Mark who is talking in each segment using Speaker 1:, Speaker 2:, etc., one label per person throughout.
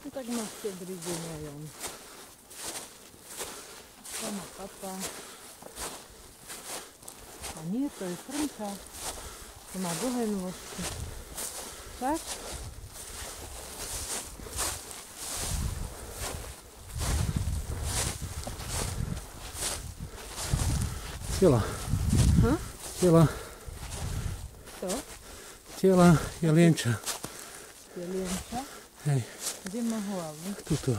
Speaker 1: No tak má štedrý deň aj on. To má papa. A nie, to je srnka. To má dlhé nôžky. Tak?
Speaker 2: Tela. Tela.
Speaker 1: To?
Speaker 2: Tela jelienča.
Speaker 1: Jelienča?
Speaker 2: Hej.
Speaker 1: Kde má hlavu?
Speaker 2: Tuto.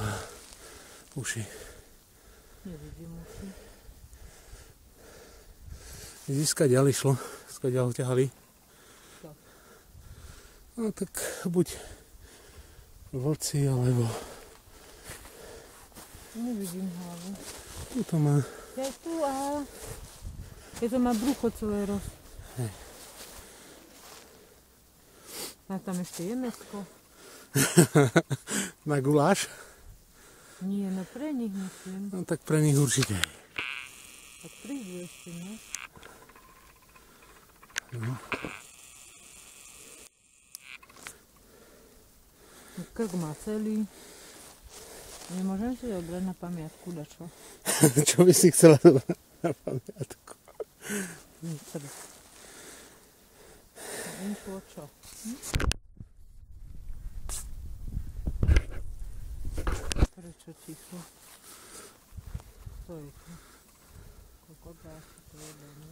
Speaker 2: Uši.
Speaker 1: Nevidím uši.
Speaker 2: Skaďal išlo. Skaďal ho ťahali.
Speaker 1: To.
Speaker 2: No tak buď vlci, alebo...
Speaker 1: Nevidím hlavu.
Speaker 2: Tuto má.
Speaker 1: Je tu a... Je to má brucho celé roz.
Speaker 2: Hej.
Speaker 1: A tam ešte je mäsko.
Speaker 2: Na guláš?
Speaker 1: Nie, no pre nich myslím.
Speaker 2: No tak pre nich určite.
Speaker 1: Tak prídu ešte, ne?
Speaker 2: No.
Speaker 1: Krk má celý. Nemôžem si zobrať na pamiatku dačo.
Speaker 2: Čo by si chcela zobrať na pamiatku?
Speaker 1: Srdc. Info čo? Prečo ticho? To je to. Koľko dá si to jedno?